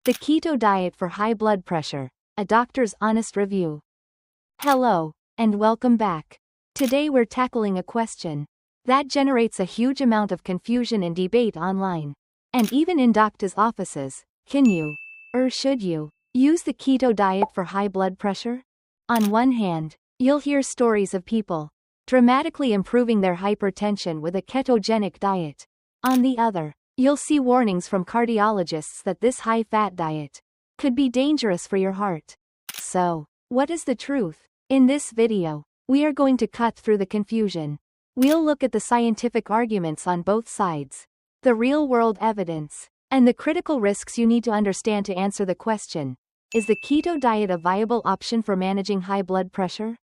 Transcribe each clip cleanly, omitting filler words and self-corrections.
The Keto Diet for High Blood Pressure, a doctor's honest review. Hello, and welcome back. Today we're tackling a question that generates a huge amount of confusion and debate online, and even in doctors' offices. Can you, or should you, use the keto diet for high blood pressure? On one hand, you'll hear stories of people dramatically improving their hypertension with a ketogenic diet. On the other, you'll see warnings from cardiologists that this high-fat diet could be dangerous for your heart. So, what is the truth? In this video, we are going to cut through the confusion. We'll look at the scientific arguments on both sides, the real-world evidence, and the critical risks you need to understand to answer the question: is the keto diet a viable option for managing high blood pressure?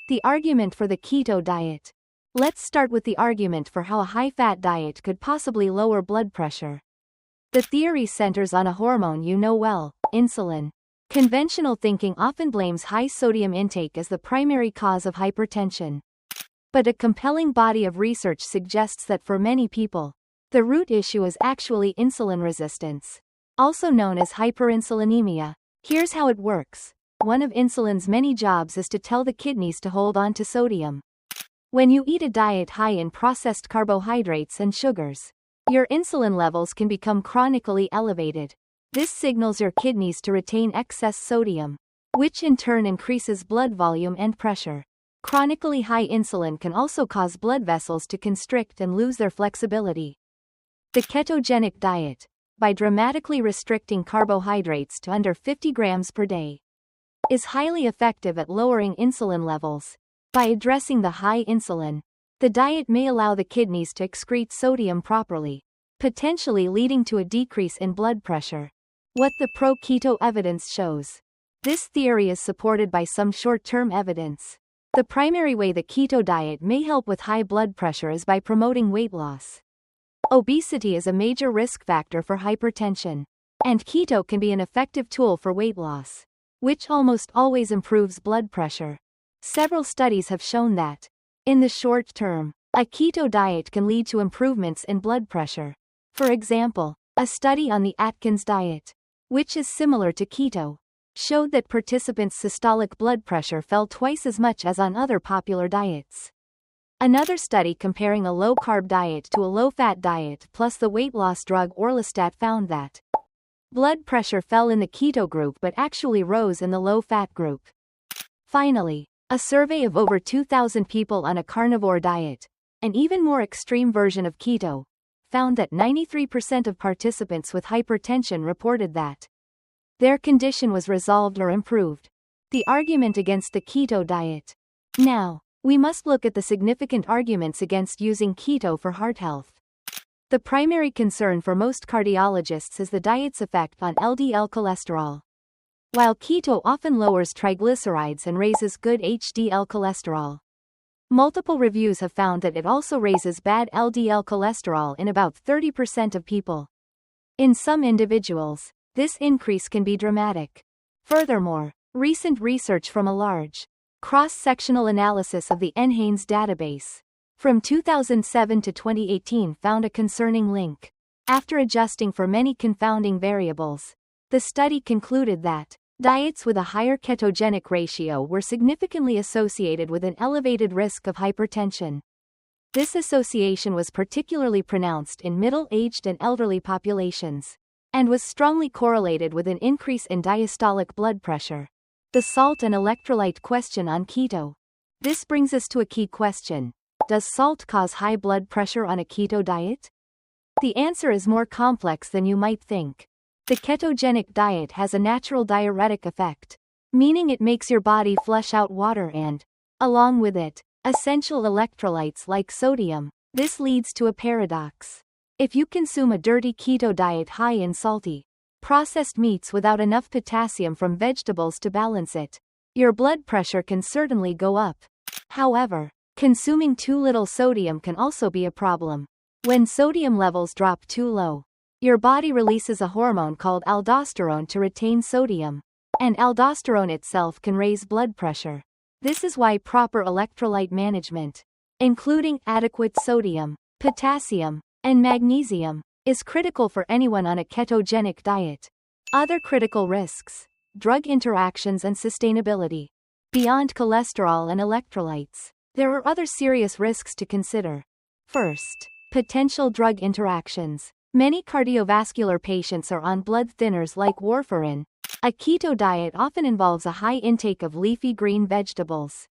The argument for the keto diet. Let's start with the argument for how a high-fat diet could possibly lower blood pressure. The theory centers on a hormone you know well, insulin. Conventional thinking often blames high sodium intake as the primary cause of hypertension. But a compelling body of research suggests that for many people, the root issue is actually insulin resistance, also known as hyperinsulinemia. Here's how it works. One of insulin's many jobs is to tell the kidneys to hold on to sodium. When you eat a diet high in processed carbohydrates and sugars, your insulin levels can become chronically elevated. This signals your kidneys to retain excess sodium, which in turn increases blood volume and pressure. Chronically high insulin can also cause blood vessels to constrict and lose their flexibility. The ketogenic diet, by dramatically restricting carbohydrates to under 50 grams per day, is highly effective at lowering insulin levels. By addressing the high insulin, the diet may allow the kidneys to excrete sodium properly, potentially leading to a decrease in blood pressure. What the pro-keto evidence shows. This theory is supported by some short-term evidence. The primary way the keto diet may help with high blood pressure is by promoting weight loss. Obesity is a major risk factor for hypertension, and keto can be an effective tool for weight loss, which almost always improves blood pressure. Several studies have shown that, in the short term, a keto diet can lead to improvements in blood pressure. For example, a study on the Atkins diet, which is similar to keto, showed that participants' systolic blood pressure fell twice as much as on other popular diets. Another study comparing a low-carb diet to a low-fat diet plus the weight loss drug orlistat found that blood pressure fell in the keto group but actually rose in the low-fat group. Finally, a survey of over 2,000 people on a carnivore diet, an even more extreme version of keto, found that 93% of participants with hypertension reported that their condition was resolved or improved. The argument against the keto diet. Now, we must look at the significant arguments against using keto for heart health. The primary concern for most cardiologists is the diet's effect on LDL cholesterol. While keto often lowers triglycerides and raises good HDL cholesterol, multiple reviews have found that it also raises bad LDL cholesterol in about 30% of people. In some individuals, this increase can be dramatic. Furthermore, recent research from a large, cross-sectional analysis of the NHANES database from 2007 to 2018 found a concerning link. After adjusting for many confounding variables, the study concluded that diets with a higher ketogenic ratio were significantly associated with an elevated risk of hypertension. This association was particularly pronounced in middle-aged and elderly populations, and was strongly correlated with an increase in diastolic blood pressure. The salt and electrolyte question on keto. This brings us to a key question. Does salt cause high blood pressure on a keto diet? The answer is more complex than you might think. The ketogenic diet has a natural diuretic effect, meaning it makes your body flush out water and, along with it, essential electrolytes like sodium. This leads to a paradox. If you consume a dirty keto diet high in salty, processed meats without enough potassium from vegetables to balance it, your blood pressure can certainly go up. However, consuming too little sodium can also be a problem. When sodium levels drop too low, your body releases a hormone called aldosterone to retain sodium, and aldosterone itself can raise blood pressure. This is why proper electrolyte management, including adequate sodium, potassium, and magnesium, is critical for anyone on a ketogenic diet. Other critical risks: drug interactions and sustainability. Beyond cholesterol and electrolytes, there are other serious risks to consider. First, potential drug interactions. Many cardiovascular patients are on blood thinners like warfarin. A keto diet often involves a high intake of leafy green vegetables,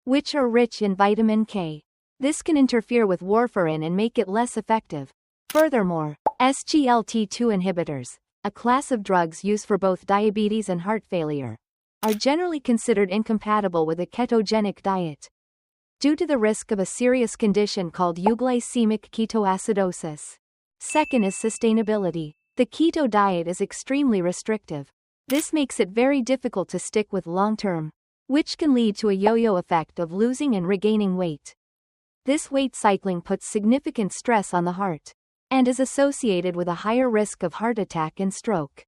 which are rich in vitamin K. This can interfere with warfarin and make it less effective. Furthermore, SGLT2 inhibitors, a class of drugs used for both diabetes and heart failure, are generally considered incompatible with a ketogenic diet, due to the risk of a serious condition called euglycemic ketoacidosis. Second is sustainability. The keto diet is extremely restrictive. This makes it very difficult to stick with long-term, which can lead to a yo-yo effect of losing and regaining weight. This weight cycling puts significant stress on the heart, and is associated with a higher risk of heart attack and stroke.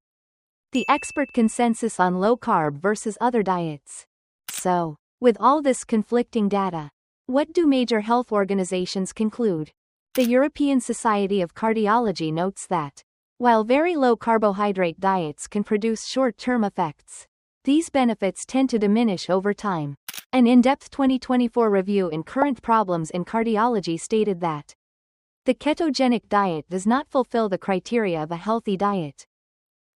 The expert consensus on low-carb versus other diets. So, with all this conflicting data, what do major health organizations conclude? The European Society of Cardiology notes that, while very low carbohydrate diets can produce short-term effects, these benefits tend to diminish over time. An in-depth 2024 review in Current Problems in Cardiology stated that the ketogenic diet does not fulfill the criteria of a healthy diet,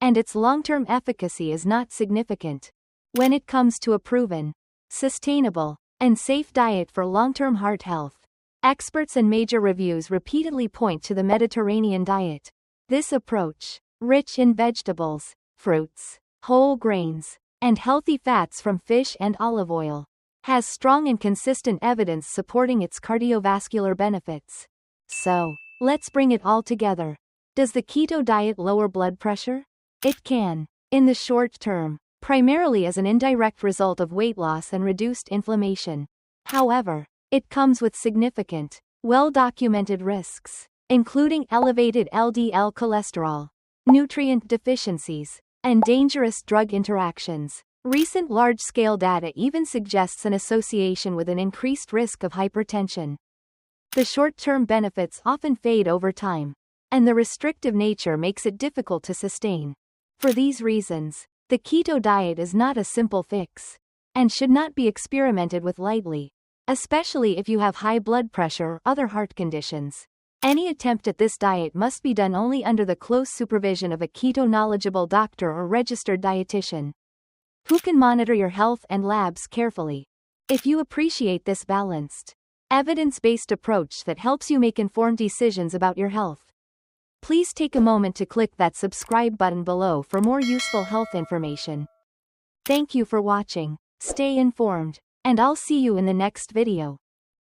and its long-term efficacy is not significant when it comes to a proven, sustainable, and safe diet for long-term heart health. Experts and major reviews repeatedly point to the Mediterranean diet. This approach, rich in vegetables, fruits, whole grains, and healthy fats from fish and olive oil, has strong and consistent evidence supporting its cardiovascular benefits. So, let's bring it all together. Does the keto diet lower blood pressure? It can, in the short term, primarily as an indirect result of weight loss and reduced inflammation. However, it comes with significant, well-documented risks, including elevated LDL cholesterol, nutrient deficiencies, and dangerous drug interactions. Recent large-scale data even suggests an association with an increased risk of hypertension. The short-term benefits often fade over time, and the restrictive nature makes it difficult to sustain. For these reasons, the keto diet is not a simple fix, and should not be experimented with lightly, especially if you have high blood pressure or other heart conditions. Any attempt at this diet must be done only under the close supervision of a keto-knowledgeable doctor or registered dietitian, who can monitor your health and labs carefully. If you appreciate this balanced, evidence-based approach that helps you make informed decisions about your health, please take a moment to click that subscribe button below for more useful health information. Thank you for watching. Stay informed, and I'll see you in the next video.